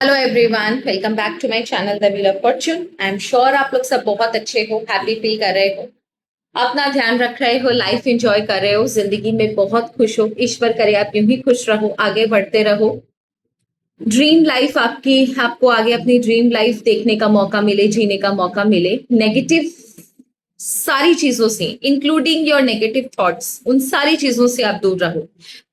Hello everyone, welcome back to my channel the wheel of fortune. I am sure आप लोग सब बहुत अच्छे हो, हैप्पी फील कर रहे हो, अपना ध्यान रख रहे हो, लाइफ एंजॉय कर रहे हो, जिंदगी में बहुत खुश हो। ईश्वर करे आप यूं ही खुश रहो, आगे बढ़ते रहो। ड्रीम लाइफ आपको आगे अपनी ड्रीम लाइफ देखने का मौका मिले, जीने का मौका मिले। नेगेटिव सारी चीजों से, इंक्लूडिंग योर नेगेटिव थॉट्स, उन सारी चीजों से आप दूर रहो,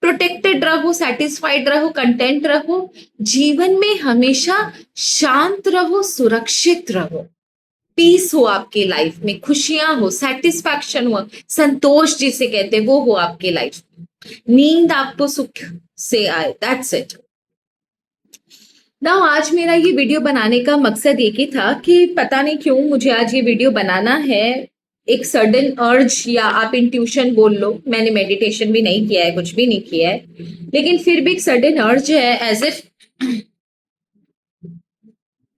प्रोटेक्टेड रहो, सेटिस्फाइड रहो, कंटेंट रहो, जीवन में हमेशा शांत रहो, सुरक्षित रहो। पीस हो आपकी लाइफ में, खुशियां हो, सेटिस्फैक्शन हो, संतोष जिसे कहते हैं वो हो आपकी लाइफ में। नींद आपको सुख से आए, दैट्स इट। ना आज मेरा ये वीडियो बनाने का मकसद एक ही था कि पता नहीं क्यों मुझे आज ये वीडियो बनाना है। एक सडन अर्ज, या आप इंट्यूशन बोल लो, मैंने मेडिटेशन भी नहीं किया है, कुछ भी नहीं किया है, लेकिन फिर भी एक सडन अर्ज है, एज इफ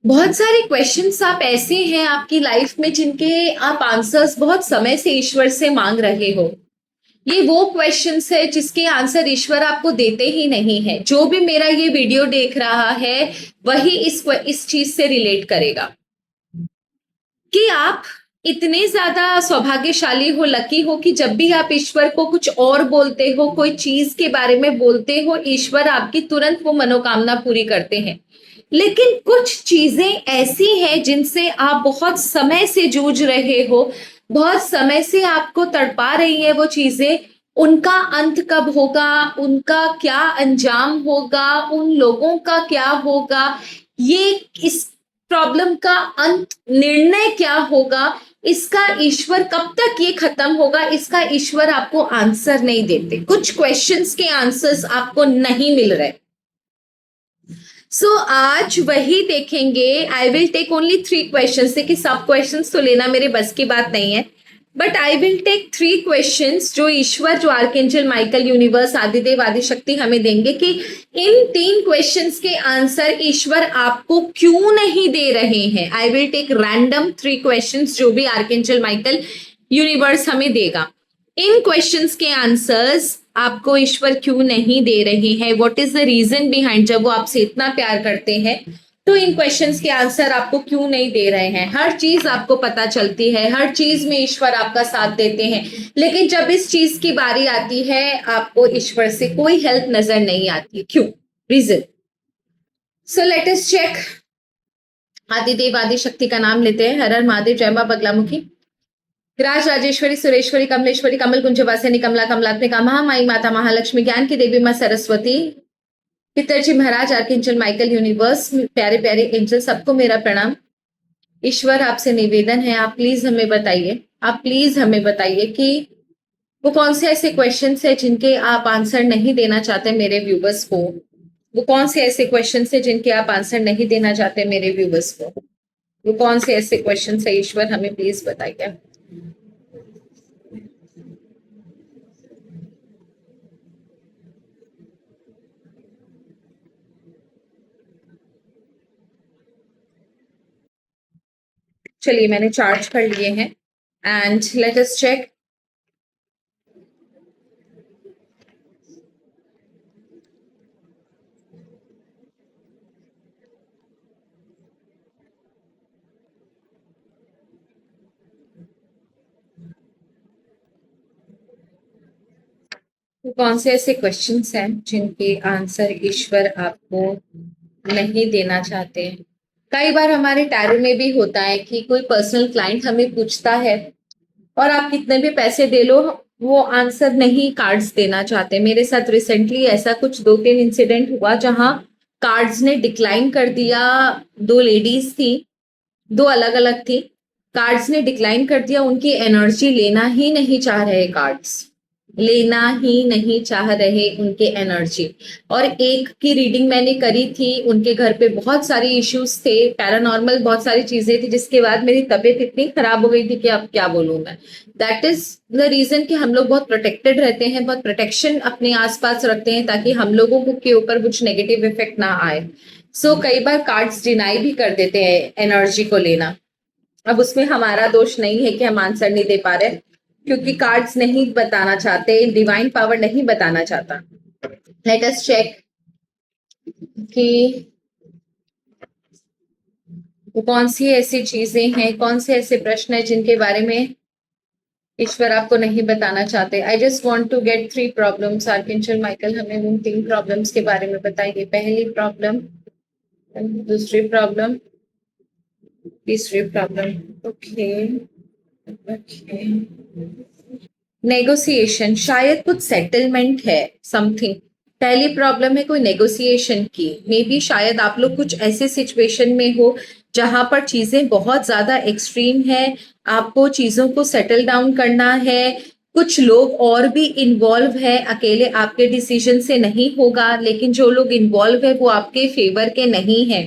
बहुत सारे क्वेश्चंस आप ऐसे हैं आपकी लाइफ में जिनके आप आंसर्स बहुत समय से ईश्वर से मांग रहे हो। ये वो क्वेश्चंस है जिसके आंसर ईश्वर आपको देते ही नहीं है। जो भी मेरा ये वीडियो देख रहा है वही इस चीज से रिलेट करेगा कि आप इतने ज्यादा सौभाग्यशाली हो, लकी हो कि जब भी आप ईश्वर को कुछ और बोलते हो, कोई चीज के बारे में बोलते हो, ईश्वर आपकी तुरंत वो मनोकामना पूरी करते हैं। लेकिन कुछ चीजें ऐसी हैं जिनसे आप बहुत समय से जूझ रहे हो, बहुत समय से आपको तड़पा रही है वो चीजें। उनका अंत कब होगा, उनका क्या अंजाम होगा, उन लोगों का क्या होगा, ये इस प्रॉब्लम का अंत निर्णय क्या होगा, इसका ईश्वर कब तक ये खत्म होगा, इसका ईश्वर आपको आंसर नहीं देते। कुछ क्वेश्चंस के आंसर्स आपको नहीं मिल रहे। आज वही देखेंगे। I will take only 3 questions. देखिए, सब क्वेश्चंस तो लेना मेरे बस की बात नहीं है, but I will take 3 questions जो ईश्वर, जो archangel Michael, universe, Adidev, Adishakti हमें देंगे कि इन 3 क्वेश्चंस के आंसर ईश्वर आपको क्यों नहीं दे रहे हैं। I will take random 3 questions जो भी आर्कएंजल माइकल, यूनिवर्स हमें देगा। इन क्वेश्चंस के आंसर्स आपको ईश्वर क्यों नहीं दे रहे हैं, what is the reason behind. जब वो आपसे इतना प्यार करते हैं तो इन क्वेश्चंस के आंसर आपको क्यों नहीं दे रहे हैं। हर चीज आपको पता चलती है, हर चीज में ईश्वर आपका साथ देते हैं, लेकिन जब इस चीज की बारी आती है आपको ईश्वर से कोई हेल्प नजर नहीं आती। क्यों? Reason. So let us check. Adidev, Adishakti का नाम लेते हैं। हर हर महादेव, जय मां बगलामुखी, राज राजेश्वरी, सुरेश्वरी, कमलेश्वरी, कमल कुंजवासिनी, कमला कमलात्मिका, महामाई माता, महालक्ष्मी, ज्ञान की देवी मां सरस्वती, पितरजी महाराज, आर्कएंजल माइकल, यूनिवर्स, प्यारे प्यारे एंजल, सबको मेरा प्रणाम। ईश्वर आपसे निवेदन है, आप प्लीज हमें बताइए, आप प्लीज हमें बताइए कि वो कौन से ऐसे क्वेश्चन है जिनके आप आंसर नहीं देना चाहते मेरे व्यूवर्स को। वो कौन से ऐसे क्वेश्चन है जिनके आप आंसर नहीं देना चाहते मेरे व्यूवर्स को। वो कौन से ऐसे क्वेश्चन है ईश्वर, हमें प्लीज बताइए। चलिए, मैंने चार्ज कर लिए हैं एंड लेट अस चेक। कौन से ऐसे क्वेश्चंस हैं जिनके आंसर ईश्वर आपको नहीं देना चाहते हैं। कई बार हमारे टैरो में भी होता है कि कोई पर्सनल क्लाइंट हमें पूछता है और आप कितने भी पैसे दे लो, वो आंसर नहीं कार्ड्स देना चाहते। मेरे साथ रिसेंटली ऐसा कुछ 2-3 इंसिडेंट हुआ जहां कार्ड्स ने डिक्लाइन कर दिया। 2 लेडीज थी, 2 अलग अलग थी। कार्ड्स ने डिक्लाइन कर दिया, उनकी एनर्जी लेना ही नहीं चाह रहे कार्ड्स, लेना ही नहीं चाह रहे उनके एनर्जी। और एक की रीडिंग मैंने करी थी, उनके घर पे बहुत सारी इश्यूज थे, पैरानॉर्मल बहुत सारी चीजें थी, जिसके बाद मेरी तबीयत इतनी खराब हो गई थी कि अब क्या बोलूं मैं। दैट इज द रीजन कि हम लोग बहुत प्रोटेक्टेड रहते हैं, बहुत प्रोटेक्शन अपने आसपास रखते हैं ताकि हम लोगों के ऊपर कुछ नेगेटिव इफेक्ट ना आए। कई बार कार्ड्स डिनाई भी कर देते हैं एनर्जी को लेना। अब उसमें हमारा दोष नहीं है कि हम आंसर नहीं दे पा रहे, क्योंकि कार्ड्स नहीं बताना चाहते, डिवाइन पावर नहीं बताना चाहता। लेट अस चेक कि वो कौन सी ऐसी चीजें हैं, कौन से ऐसे प्रश्न है जिनके बारे में ईश्वर आपको नहीं बताना चाहते? I just want to get 3 problems. Archangel Michael हमें उन 3 प्रॉब्लम्स के बारे में बताइए। पहली प्रॉब्लम, दूसरी प्रॉब्लम, तीसरी प्रॉब्लम। ओके ओके, नेगोशिएशन, शायद कुछ सेटलमेंट है, समथिंग। पहली प्रॉब्लम है कोई नेगोशिएशन की, मे बी शायद आप लोग कुछ ऐसे सिचुएशन में हो जहां पर चीजें बहुत ज्यादा एक्सट्रीम है, आपको चीजों को सेटल डाउन करना है, कुछ लोग और भी इन्वॉल्व है, अकेले आपके डिसीजन से नहीं होगा, लेकिन जो लोग इन्वॉल्व है वो आपके फेवर के नहीं है।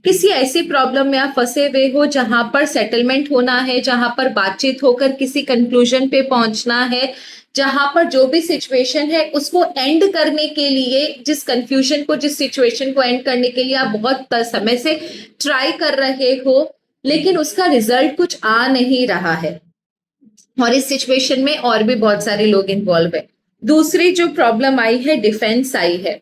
किसी ऐसी प्रॉब्लम में आप फंसे हुए हो जहां पर सेटलमेंट होना है, जहां पर बातचीत होकर किसी कंक्लूजन पे पहुंचना है, जहां पर जो भी सिचुएशन है उसको एंड करने के लिए, जिस कंफ्यूजन को, जिस सिचुएशन को एंड करने के लिए आप बहुत समय से ट्राई कर रहे हो, लेकिन उसका रिजल्ट कुछ आ नहीं रहा है, और इस सिचुएशन में और भी बहुत सारे लोग इन्वॉल्व है। दूसरी जो प्रॉब्लम आई है, डिफेंस आई है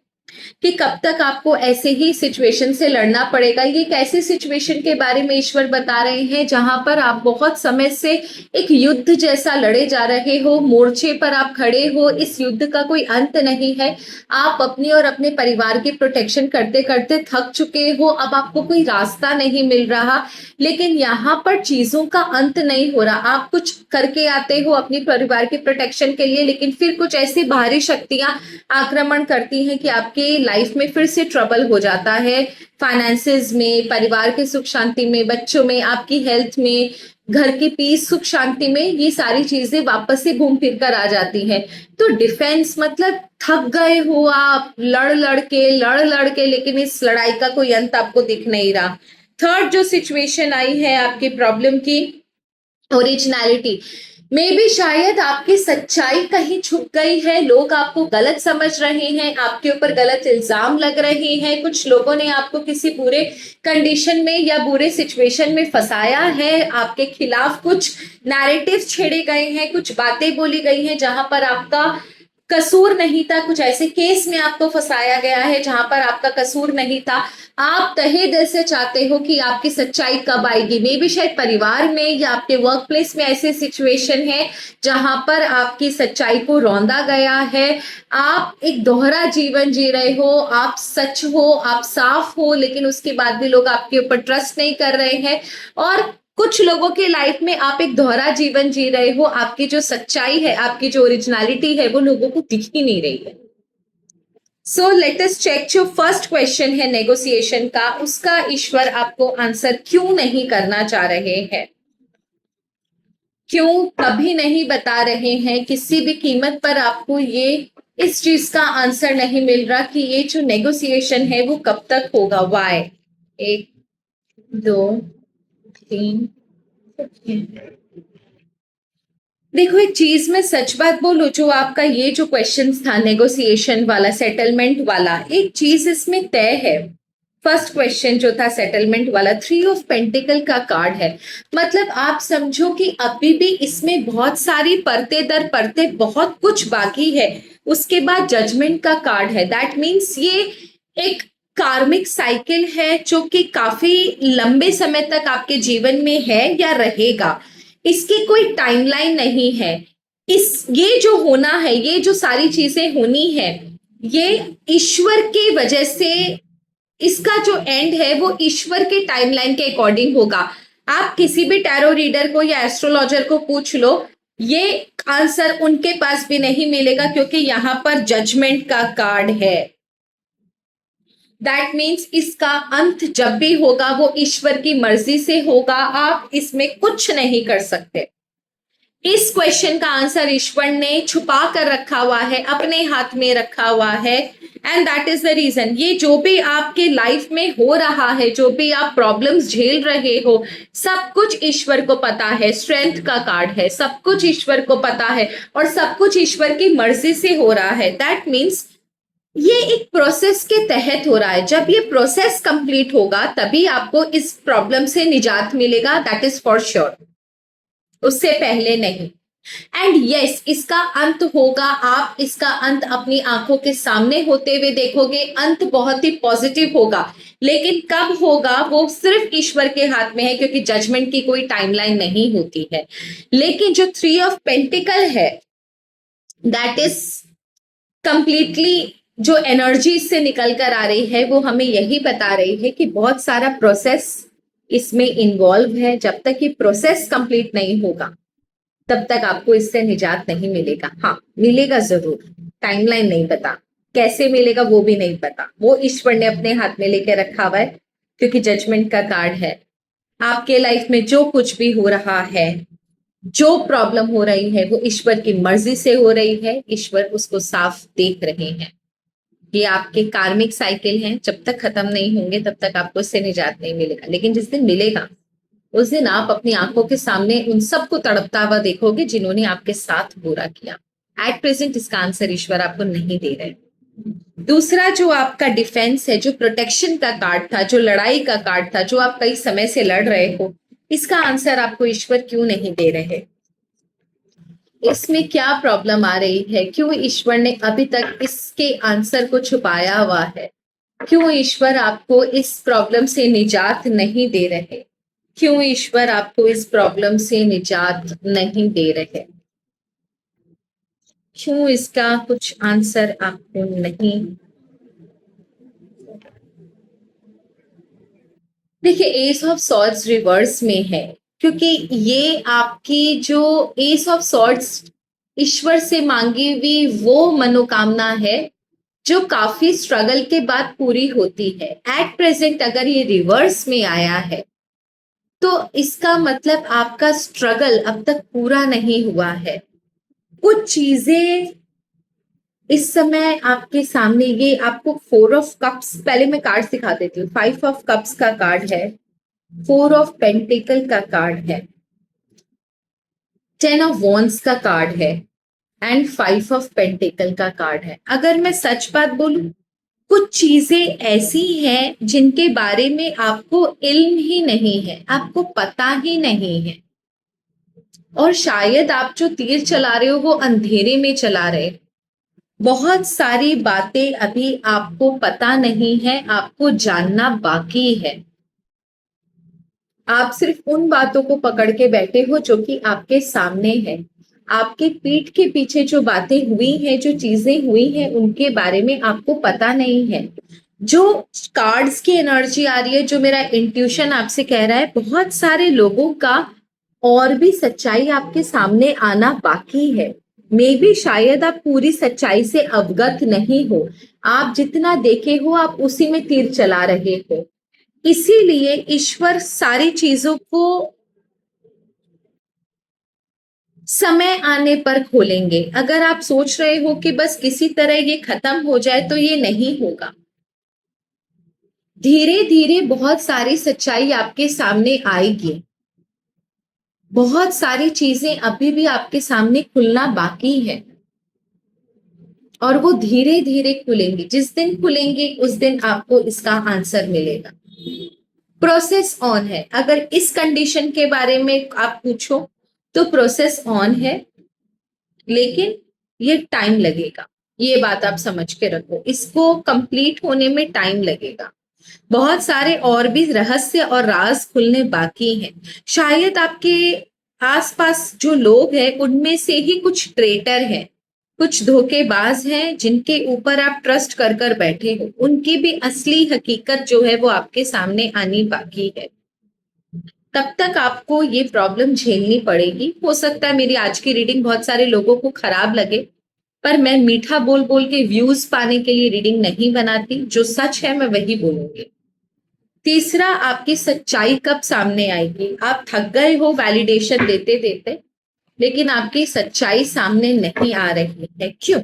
कि कब तक आपको ऐसे ही सिचुएशन से लड़ना पड़ेगा। ये एक ऐसी सिचुएशन के बारे में ईश्वर बता रहे हैं जहां पर आप बहुत समय से एक युद्ध जैसा लड़े जा रहे हो, मोर्चे पर आप खड़े हो, इस युद्ध का कोई अंत नहीं है, आप अपनी और अपने परिवार की प्रोटेक्शन करते करते थक चुके हो, अब आपको कोई रास्ता नहीं मिल रहा, लेकिन यहाँ पर चीजों का अंत नहीं हो रहा। आप कुछ करके आते हो अपनी परिवार की प्रोटेक्शन के लिए, लेकिन फिर कुछ ऐसी बाहरी शक्तियां आक्रमण करती हैं कि आपके लाइफ में फिर से ट्रबल हो जाता है, फाइनेंसेस में, परिवार के सुख शांति में, बच्चों में, आपकी हेल्थ में, घर की पीस, सुख शांति में, ये सारी चीजें वापस से घूम फिर कर आ जाती हैं। तो डिफेंस मतलब थक गए हो आप, लड़ लड़ के, लेकिन इस लड़ाई का कोई अंत आपको दिख नहीं रहा। थर्ड जो सिचुएशन आई है आपकी प्रॉब्लम की, ओरिजिनलिटी, मे भी शायद आपकी सच्चाई कहीं छुप गई है, लोग आपको गलत समझ रहे हैं, आपके ऊपर गलत इल्जाम लग रहे हैं, कुछ लोगों ने आपको किसी बुरे कंडीशन में या बुरे सिचुएशन में फंसाया है, आपके खिलाफ कुछ नैरेटिव छेड़े गए हैं, कुछ बातें बोली गई हैं जहां पर आपका कसूर नहीं था, कुछ ऐसे केस में आपको फंसाया गया है जहां पर आपका कसूर नहीं था। आप तहे दिल से चाहते हो कि आपकी सच्चाई कब आएगी। मे भी शायद परिवार में या आपके वर्क प्लेस में ऐसे सिचुएशन है जहां पर आपकी सच्चाई को रौंदा गया है, आप एक दोहरा जीवन जी रहे हो, आप सच हो, आप साफ हो, लेकिन उसके बाद भी लोग आपके ऊपर ट्रस्ट नहीं कर रहे हैं, और कुछ लोगों के लाइफ में आप एक दोहरा जीवन जी रहे हो, आपकी जो सच्चाई है, आपकी जो ओरिजिनलिटी है, वो लोगों को दिख ही नहीं रही है। सो लेट अस चेक, जो फर्स्ट क्वेश्चन है नेगोशिएशन का, उसका ईश्वर आपको आंसर क्यों नहीं करना चाह रहे हैं, क्यों कभी नहीं बता रहे हैं, किसी भी कीमत पर आपको ये इस चीज का आंसर नहीं मिल रहा कि ये जो नेगोशिएशन है वो कब तक होगा। वाई? 1 2 3। देखो, एक चीज मैं सच बात बोलूं, जो आपका ये जो क्वेश्चन था नेगोशिएशन वाला, सेटलमेंट वाला, एक चीज इसमें तय है। फर्स्ट क्वेश्चन जो था सेटलमेंट वाला, 3 ऑफ पेंटिकल का कार्ड है, मतलब आप समझो कि अभी भी इसमें बहुत सारी परते दर परते बहुत कुछ बाकी है। उसके बाद जजमेंट का कार्ड है, दैट मीन्स ये एक कार्मिक साइकिल है जो कि काफी लंबे समय तक आपके जीवन में है या रहेगा, इसकी कोई टाइमलाइन नहीं है। ये जो होना है, ये जो सारी चीजें होनी है, ये ईश्वर की वजह से, इसका जो एंड है वो ईश्वर के टाइमलाइन के अकॉर्डिंग होगा। आप किसी भी टैरो रीडर को या एस्ट्रोलॉजर को पूछ लो, ये आंसर उनके पास भी नहीं मिलेगा, क्योंकि यहां पर जजमेंट का कार्ड है। दैट मीन्स इसका अंत जब भी होगा वो ईश्वर की मर्जी से होगा, आप इसमें कुछ नहीं कर सकते। इस क्वेश्चन का आंसर ईश्वर ने छुपा कर रखा हुआ है, अपने हाथ में रखा हुआ है, and that is the reason. ये जो भी आपके लाइफ में हो रहा है, जो भी आप प्रॉब्लम्स झेल रहे हो, सब कुछ ईश्वर को पता है। स्ट्रेंथ का कार्ड है, सब कुछ ईश्वर को पता है, और सब कुछ ईश्वर की मर्जी से हो रहा है। दैट मीन्स ये एक प्रोसेस के तहत हो रहा है। जब ये प्रोसेस कंप्लीट होगा तभी आपको इस प्रॉब्लम से निजात मिलेगा, दैट इज फॉर श्योर, उससे पहले नहीं। एंड यस, इसका अंत होगा, आप इसका अंत अपनी आंखों के सामने होते हुए देखोगे, अंत बहुत ही पॉजिटिव होगा। लेकिन कब होगा वो सिर्फ ईश्वर के हाथ में है, क्योंकि जजमेंट की कोई टाइमलाइन नहीं होती है। लेकिन जो 3 ऑफ पेंटिकल है, दैट इज कंप्लीटली, जो एनर्जी इससे निकल कर आ रही है वो हमें यही बता रही है कि बहुत सारा प्रोसेस इसमें इन्वॉल्व है। जब तक ये प्रोसेस कंप्लीट नहीं होगा तब तक आपको इससे निजात नहीं मिलेगा। हाँ, मिलेगा जरूर, टाइमलाइन नहीं पता, कैसे मिलेगा वो भी नहीं पता, वो ईश्वर ने अपने हाथ में लेके रखा हुआ है, क्योंकि जजमेंट का कार्ड है। आपके लाइफ में जो कुछ भी हो रहा है, जो प्रॉब्लम हो रही है, वो ईश्वर की मर्जी से हो रही है। ईश्वर उसको साफ देख रहे हैं। ये आपके कार्मिक साइकिल हैं, जब तक खत्म नहीं होंगे तब तक आपको इससे निजात नहीं मिलेगा। लेकिन जिस दिन मिलेगा उस दिन आप अपनी आंखों के सामने उन सबको तड़पता हुआ देखोगे जिन्होंने आपके साथ बुरा किया। एट प्रेजेंट इसका आंसर ईश्वर आपको नहीं दे रहे। दूसरा जो आपका डिफेंस है, जो प्रोटेक्शन का कार्ड था, जो लड़ाई का कार्ड था, जो आप कई समय से लड़ रहे हो, इसका आंसर आपको ईश्वर क्यों नहीं दे रहे? इसमें क्या प्रॉब्लम आ रही है? क्यों ईश्वर ने अभी तक इसके आंसर को छुपाया हुआ है? क्यों ईश्वर आपको इस प्रॉब्लम से निजात नहीं दे रहे? क्यों ईश्वर आपको इस प्रॉब्लम से निजात नहीं दे रहे? क्यों इसका कुछ आंसर आपको नहीं? देखिए, एस ऑफ सॉर्ड्स रिवर्स में है, क्योंकि ये आपकी जो एस ऑफ सॉर्ड्स ईश्वर से मांगी हुई वो मनोकामना है जो काफी स्ट्रगल के बाद पूरी होती है। एट प्रेजेंट अगर ये रिवर्स में आया है तो इसका मतलब आपका स्ट्रगल अब तक पूरा नहीं हुआ है। कुछ चीजें इस समय आपके सामने, ये आपको 4 ऑफ कप्स, पहले मैं कार्ड दिखा देती हूँ। 5 ऑफ कप्स का कार्ड है, 4 ऑफ पेंटिकल का कार्ड है, 10 ऑफ वॉन्ड्स का कार्ड है एंड 5 ऑफ पेंटिकल का कार्ड है। अगर मैं सच बात बोलूं, कुछ चीजें ऐसी हैं जिनके बारे में आपको इल्म ही नहीं है, आपको पता ही नहीं है, और शायद आप जो तीर चला रहे हो वो अंधेरे में चला रहे हो। बहुत सारी बातें अभी आपको पता नहीं है, आपको जानना बाकी है। आप सिर्फ उन बातों को पकड़ के बैठे हो जो कि आपके सामने है। आपके पीठ के पीछे जो बातें हुई हैं, जो चीजें हुई हैं, उनके बारे में आपको पता नहीं है। जो कार्ड्स की एनर्जी आ रही है, जो मेरा इंट्यूशन आपसे कह रहा है, बहुत सारे लोगों का और भी सच्चाई आपके सामने आना बाकी है। मे बी शायद आप पूरी सच्चाई से अवगत नहीं हो, आप जितना देखे हो आप उसी में तीर चला रहे हो। इसीलिए ईश्वर सारी चीजों को समय आने पर खोलेंगे। अगर आप सोच रहे हो कि बस किसी तरह ये खत्म हो जाए, तो ये नहीं होगा। धीरे धीरे बहुत सारी सच्चाई आपके सामने आएगी। बहुत सारी चीजें अभी भी आपके सामने खुलना बाकी है, और वो धीरे धीरे खुलेंगी। जिस दिन खुलेंगी उस दिन आपको इसका आंसर मिलेगा। प्रोसेस ऑन है। अगर इस कंडीशन के बारे में आप पूछो तो प्रोसेस ऑन है, लेकिन ये टाइम लगेगा। ये बात आप समझ के रखो, इसको कंप्लीट होने में टाइम लगेगा। बहुत सारे और भी रहस्य और राज खुलने बाकी हैं। शायद आपके आसपास जो लोग हैं उनमें से ही कुछ ट्रेटर हैं, कुछ धोखेबाज हैं जिनके ऊपर आप ट्रस्ट कर बैठे हो। उनकी भी असली हकीकत जो है वो आपके सामने आनी बाकी है। तब तक आपको ये प्रॉब्लम झेलनी पड़ेगी। हो सकता है मेरी आज की रीडिंग बहुत सारे लोगों को खराब लगे, पर मैं मीठा बोल बोल के व्यूज पाने के लिए रीडिंग नहीं बनाती। जो सच है मैं वही बोलूंगी। तीसरा, आपकी सच्चाई कब सामने आएगी? आप थक गए हो वैलिडेशन देते देते, लेकिन आपकी सच्चाई सामने नहीं आ रही है। क्यों?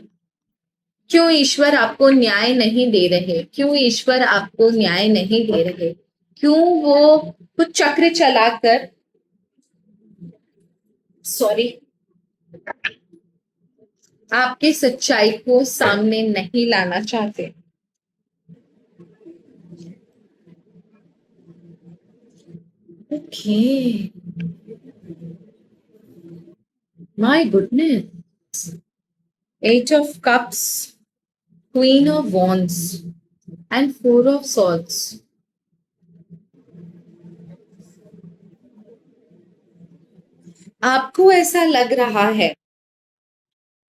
क्यों ईश्वर आपको न्याय नहीं दे रहे? क्यों ईश्वर आपको न्याय नहीं दे रहे? क्यों वो कुछ चक्र चलाकर, सॉरी, आपकी सच्चाई को सामने नहीं लाना चाहते? Okay, My goodness. Eight of Cups, Queen of Wands, and Four of Swords. आपको ऐसा लग रहा है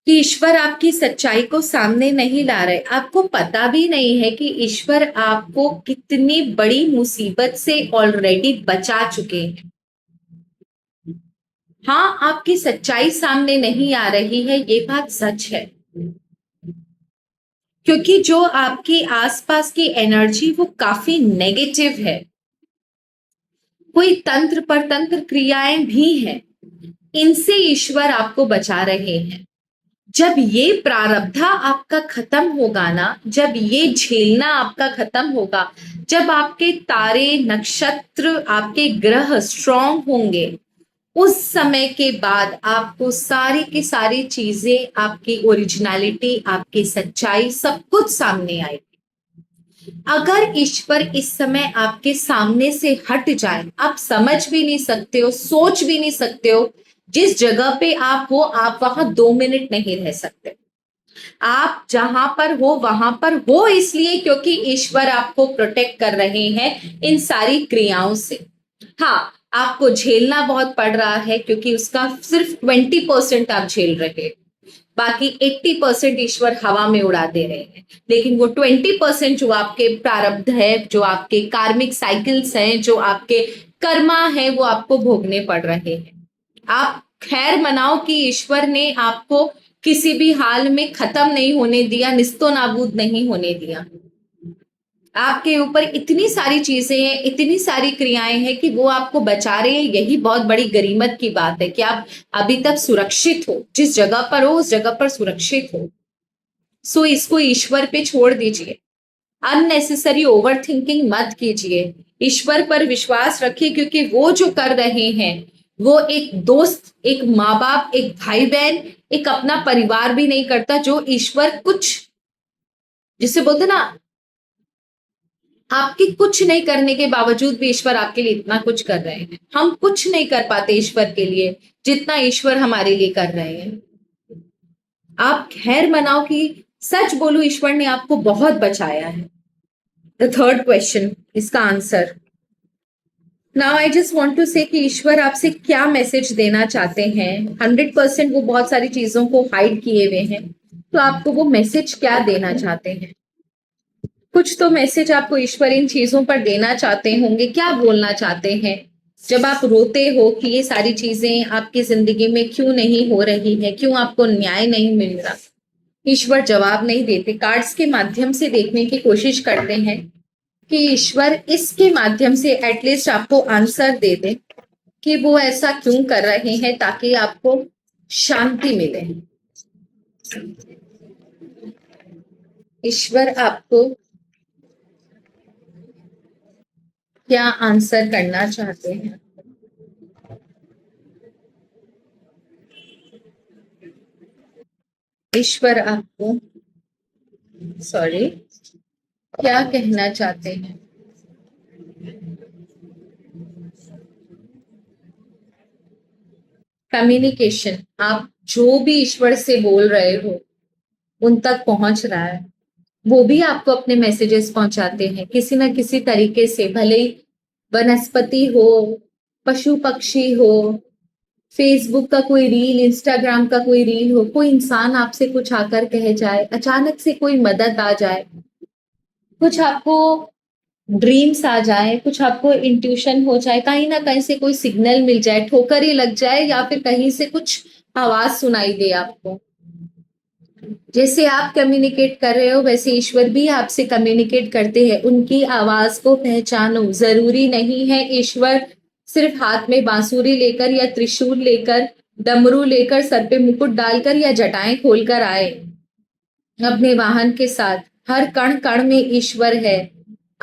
कि ईश्वर आपकी सच्चाई को सामने नहीं ला रहे। आपको पता भी नहीं है कि ईश्वर आपको कितनी बड़ी मुसीबत से ऑलरेडी बचा चुके हैं। हाँ, आपकी सच्चाई सामने नहीं आ रही है, ये बात सच है, क्योंकि जो आपके आसपास की एनर्जी वो काफी नेगेटिव है। कोई तंत्र परतंत्र क्रियाएं भी हैं, इनसे ईश्वर आपको बचा रहे हैं। जब ये प्रारब्धा आपका खत्म होगा ना, जब ये झेलना आपका खत्म होगा, जब आपके तारे नक्षत्र आपके ग्रह स्ट्रांग होंगे, उस समय के बाद आपको सारी की सारी चीजें, आपकी ओरिजिनलिटी, आपकी सच्चाई, सब कुछ सामने आएगी। अगर ईश्वर इस समय आपके सामने से हट जाए, आप समझ भी नहीं सकते हो, सोच भी नहीं सकते हो। जिस जगह पे आप हो, आप वहां 2 मिनट नहीं रह सकते। आप जहां पर हो वहां पर हो इसलिए क्योंकि ईश्वर आपको प्रोटेक्ट कर रहे हैं इन सारी क्रियाओं से। हाँ, आपको झेलना बहुत पड़ रहा है क्योंकि उसका सिर्फ 20% आप झेल रहे हैं, बाकी 80% ईश्वर हवा में उड़ा दे रहे हैं। लेकिन वो 20% जो आपके प्रारब्ध है, जो आपके कार्मिक साइकिल्स हैं, जो आपके कर्मा है, वो आपको भोगने पड़ रहे हैं। आप खैर मनाओ कि ईश्वर ने आपको किसी भी हाल में खत्म नहीं होने दिया, निस्तो नाबूद नहीं होने दिया। आपके ऊपर इतनी सारी चीजें हैं, इतनी सारी क्रियाएं हैं कि वो आपको बचा रहे हैं। यही बहुत बड़ी गरीमत की बात है कि आप अभी तक सुरक्षित हो, जिस जगह पर हो उस जगह पर सुरक्षित हो। सो इसको ईश्वर पे छोड़ दीजिए, अननेसेसरी ओवर थिंकिंग मत कीजिए, ईश्वर पर विश्वास रखिए, क्योंकि वो जो कर रहे हैं वो एक दोस्त, एक माँ बाप, एक भाई बहन, एक अपना परिवार भी नहीं करता। जो ईश्वर कुछ, जिसे बोलते ना, आपके कुछ नहीं करने के बावजूद भी ईश्वर आपके लिए इतना कुछ कर रहे हैं। हम कुछ नहीं कर पाते ईश्वर के लिए जितना ईश्वर हमारे लिए कर रहे हैं। आप खैर मनाओ कि सच बोलो, ईश्वर ने आपको बहुत बचाया है। द थर्ड क्वेश्चन, इसका answer. Now I just want to say कि ईश्वर आपसे क्या मैसेज देना चाहते हैं। 100% वो बहुत सारी चीजों को हाइड किए हुए हैं, तो आपको वो मैसेज क्या देना चाहते हैं। कुछ तो मैसेज आपको ईश्वर इन चीजों पर देना चाहते होंगे। क्या बोलना चाहते हैं जब आप रोते हो कि ये सारी चीजें आपकी जिंदगी में क्यों नहीं हो रही है, क्यों आपको न्याय नहीं मिल रहा। ईश्वर जवाब नहीं देते, कार्ड्स के माध्यम से देखने की कोशिश करते हैं कि ईश्वर इसके माध्यम से एटलीस्ट आपको आंसर दे दे कि वो ऐसा क्यों कर रहे हैं, ताकि आपको शांति मिले। ईश्वर आपको क्या आंसर करना चाहते हैं। ईश्वर आपको, सॉरी, क्या कहना चाहते हैं। कम्युनिकेशन, आप जो भी ईश्वर से बोल रहे हो उन तक पहुंच रहा है। वो भी आपको अपने मैसेजेस पहुंचाते हैं किसी ना किसी तरीके से, भले ही वनस्पति हो, पशु पक्षी हो, फेसबुक का कोई रील, इंस्टाग्राम का कोई रील हो, कोई इंसान आपसे कुछ आकर कह जाए, अचानक से कोई मदद आ जाए, कुछ आपको ड्रीम्स आ जाए, कुछ आपको इंट्यूशन हो जाए, कहीं ना कहीं से कोई सिग्नल मिल जाए, ठोकर ही लग जाए, या फिर कहीं से कुछ आवाज सुनाई दे आपको। जैसे आप कम्युनिकेट कर रहे हो वैसे ईश्वर भी आपसे कम्युनिकेट करते हैं। उनकी आवाज को पहचानो। जरूरी नहीं है ईश्वर सिर्फ हाथ में बांसुरी लेकर या त्रिशूल लेकर, डमरू लेकर, सर पे मुकुट डालकर या जटाएं खोलकर आए अपने वाहन के साथ। हर कण कण में ईश्वर है।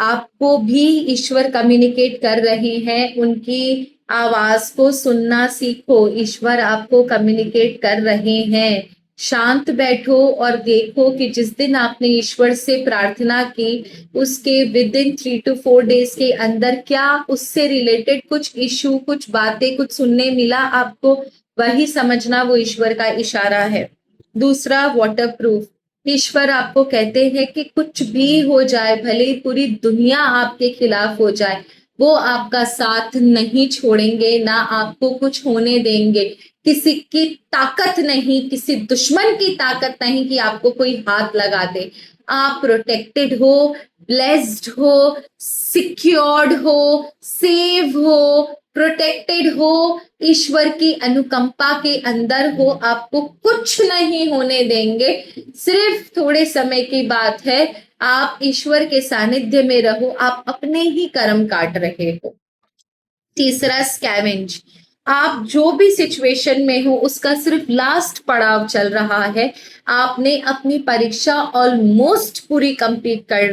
आपको भी ईश्वर कम्युनिकेट कर रहे हैं, उनकी आवाज को सुनना सीखो। ईश्वर आपको कम्युनिकेट कर रहे हैं। शांत बैठो और देखो कि जिस दिन आपने ईश्वर से प्रार्थना की उसके विद इन 3 to 4 days के अंदर क्या उससे रिलेटेड कुछ इशू, कुछ बातें, कुछ सुनने मिला आपको। वही समझना वो ईश्वर का इशारा है। दूसरा, वाटर प्रूफ। ईश्वर आपको कहते हैं कि कुछ भी हो जाए, भले ही पूरी दुनिया आपके खिलाफ हो जाए, वो आपका साथ नहीं छोड़ेंगे, ना आपको कुछ होने देंगे। किसी की ताकत नहीं, किसी दुश्मन की ताकत नहीं कि आपको कोई हाथ लगा दे। आप प्रोटेक्टेड हो, ब्लेस्ड हो, सिक्योर्ड हो, सेव हो, प्रोटेक्टेड हो, ईश्वर की अनुकंपा के अंदर हो, आपको कुछ नहीं होने देंगे। सिर्फ थोड़े समय की बात है, आप ईश्वर के सानिध्य में रहो, आप अपने ही कर्म काट रहे हो। तीसरा, स्कैवेंज। आप जो भी सिचुएशन में हो उसका सिर्फ लास्ट पड़ाव चल रहा है। आपने अपनी परीक्षा ऑलमोस्ट पूरी कंप्लीट कर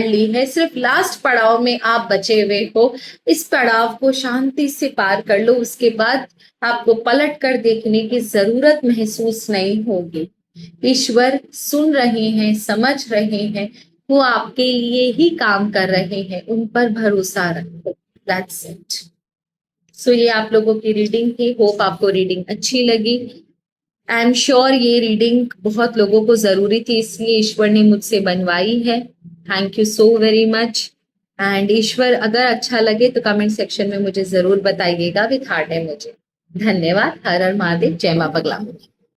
ली है, सिर्फ लास्ट पड़ाव में आप बचे हुए हो। इस पड़ाव को शांति से पार कर लो, उसके बाद आपको पलट कर देखने की जरूरत महसूस नहीं होगी। ईश्वर सुन रहे हैं, समझ रहे हैं, वो आपके लिए ही काम कर रहे हैं, उन पर भरोसा रखो। That's it. सो ये आप लोगों की रीडिंग थी। होप आपको रीडिंग अच्छी लगी। आई एम श्योर ये रीडिंग बहुत लोगों को जरूरी थी, इसलिए ईश्वर ने मुझसे बनवाई है। Thank you so very much. And ईश्वर अगर अच्छा लगे तो कमेंट सेक्शन में मुझे जरूर बताइएगा विथ हार्ट इमोजी। धन्यवाद। हर हर महादेव। जय मां पगला।